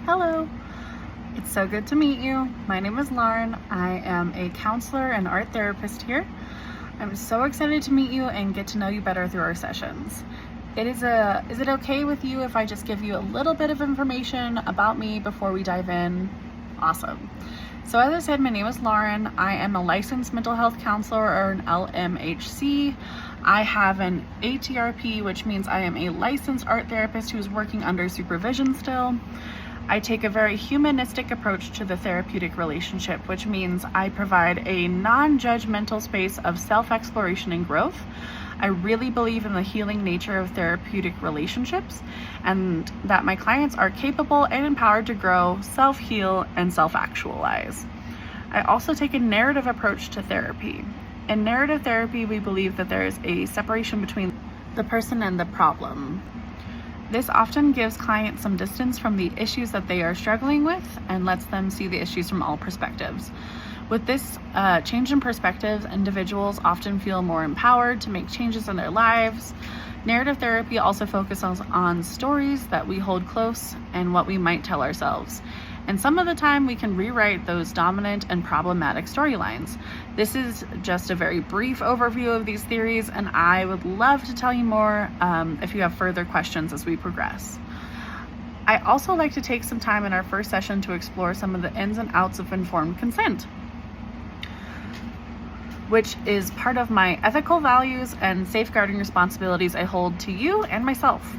Hello, it's so good to meet you. My name is Lauren. I am a counselor and art therapist here. I'm so excited to meet you and get to know you better through our sessions. Is it okay with you if I just give you a little bit of information about me before we dive in? Awesome. So as I said, my name is Lauren. I am a licensed mental health counselor, or an LMHC. I have an ATRP, which means I am a licensed art therapist who's working under supervision still. I take a very humanistic approach to the therapeutic relationship, which means I provide a non-judgmental space of self-exploration and growth. I really believe in the healing nature of therapeutic relationships, and that my clients are capable and empowered to grow, self-heal, and self-actualize. I also take a narrative approach to therapy. In narrative therapy, we believe that there is a separation between the person and the problem. This often gives clients some distance from the issues that they are struggling with and lets them see the issues from all perspectives. With this change in perspectives, individuals often feel more empowered to make changes in their lives. Narrative therapy also focuses on stories that we hold close and what we might tell ourselves. And some of the time we can rewrite those dominant and problematic storylines. This is just a very brief overview of these theories, and I would love to tell you more if you have further questions as we progress. I also like to take some time in our first session to explore some of the ins and outs of informed consent, which is part of my ethical values and safeguarding responsibilities I hold to you and myself.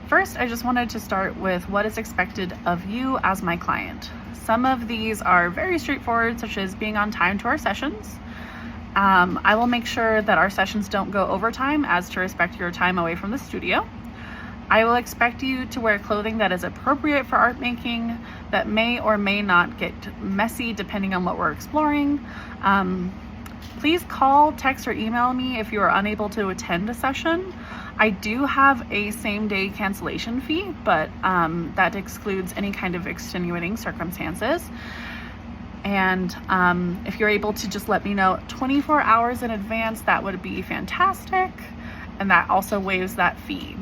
First, I just wanted to start with what is expected of you as my client. Some of these are very straightforward, such as being on time to our sessions. I will make sure that our sessions don't go overtime as to respect your time away from the studio. I will expect you to wear clothing that is appropriate for art making, that may or may not get messy depending on what we're exploring. Please call, text, or email me if you are unable to attend a session. I do have a same-day cancellation fee, but that excludes any kind of extenuating circumstances. And if you're able to just let me know 24 hours in advance, that would be fantastic. And that also waives that fee.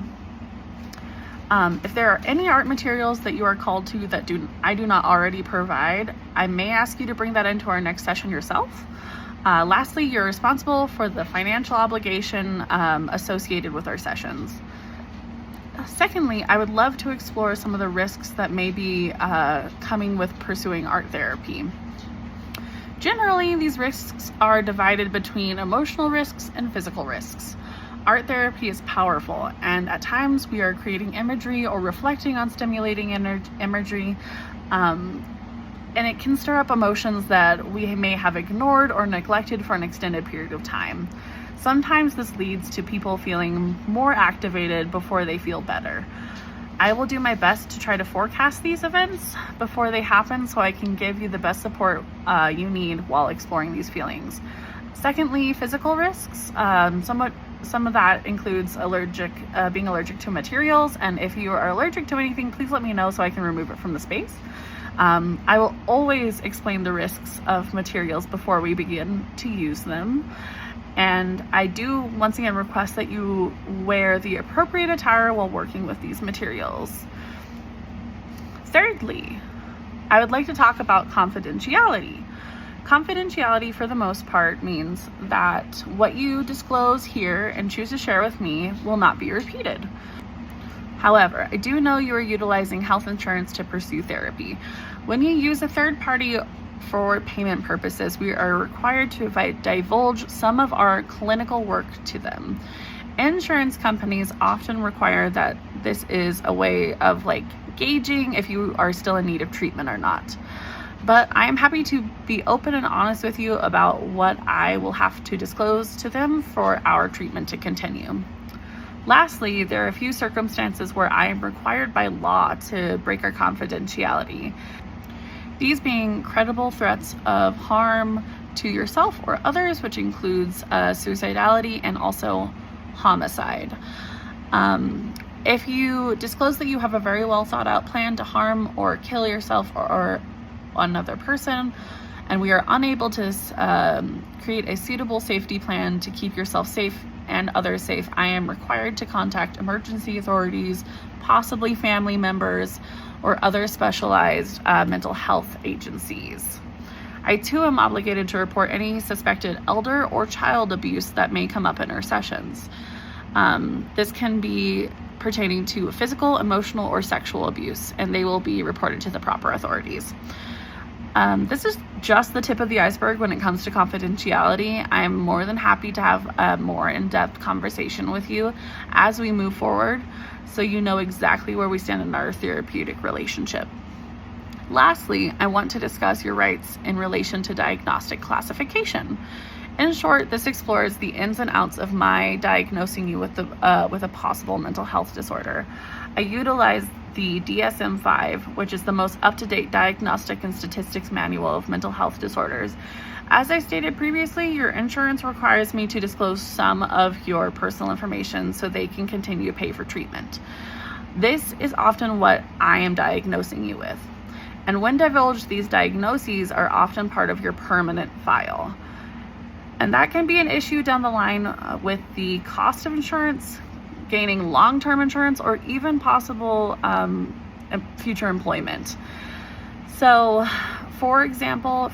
If there are any art materials that you are called to that I do not already provide, I may ask you to bring that into our next session yourself. Lastly, you're responsible for the financial obligation associated with our sessions. Secondly, I would love to explore some of the risks that may be coming with pursuing art therapy. Generally, these risks are divided between emotional risks and physical risks. Art therapy is powerful, and at times we are creating imagery or reflecting on stimulating imagery, and it can stir up emotions that we may have ignored or neglected for an extended period of time. Sometimes this leads to people feeling more activated before they feel better. I will do my best to try to forecast these events before they happen so I can give you the best support you need while exploring these feelings. Secondly, physical risks. Some of that includes being allergic to materials, and if you are allergic to anything, please let me know so I can remove it from the space. I will always explain the risks of materials before we begin to use them. And I do once again request that you wear the appropriate attire while working with these materials. Thirdly, I would like to talk about confidentiality. Confidentiality, for the most part, means that what you disclose here and choose to share with me will not be repeated. However, I do know you are utilizing health insurance to pursue therapy. When you use a third party for payment purposes, we are required to divulge some of our clinical work to them. Insurance companies often require that this is a way of gauging if you are still in need of treatment or not. But I am happy to be open and honest with you about what I will have to disclose to them for our treatment to continue. Lastly, there are a few circumstances where I am required by law to break our confidentiality. These being credible threats of harm to yourself or others, which includes suicidality and also homicide. If you disclose that you have a very well thought out plan to harm or kill yourself or another person, and we are unable to create a suitable safety plan to keep yourself safe and others safe, I am required to contact emergency authorities, possibly family members, or other specialized mental health agencies. I too am obligated to report any suspected elder or child abuse that may come up in our sessions. This can be pertaining to physical, emotional, or sexual abuse, and they will be reported to the proper authorities. This is just the tip of the iceberg when it comes to confidentiality. I'm more than happy to have a more in-depth conversation with you as we move forward, so you know exactly where we stand in our therapeutic relationship. Lastly, I want to discuss your rights in relation to diagnostic classification. In short, this explores the ins and outs of my diagnosing you with a possible mental health disorder. I utilize the DSM-5, which is the most up-to-date diagnostic and statistics manual of mental health disorders. As I stated previously, your insurance requires me to disclose some of your personal information so they can continue to pay for treatment. This is often what I am diagnosing you with. And when divulged, these diagnoses are often part of your permanent file. And that can be an issue down the line with the cost of insurance, gaining long-term insurance, or even possible future employment. So, for example,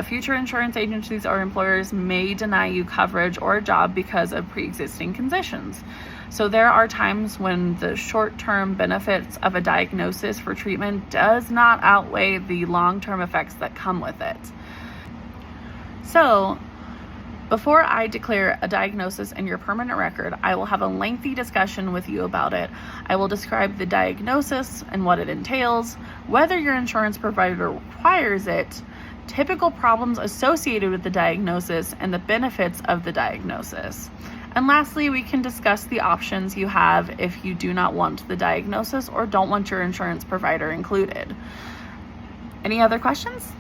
future insurance agencies or employers may deny you coverage or a job because of pre-existing conditions. So there are times when the short-term benefits of a diagnosis for treatment does not outweigh the long-term effects that come with it. So, before I declare a diagnosis in your permanent record, I will have a lengthy discussion with you about it. I will describe the diagnosis and what it entails, whether your insurance provider requires it, typical problems associated with the diagnosis, and the benefits of the diagnosis. And lastly, we can discuss the options you have if you do not want the diagnosis or don't want your insurance provider included. Any other questions?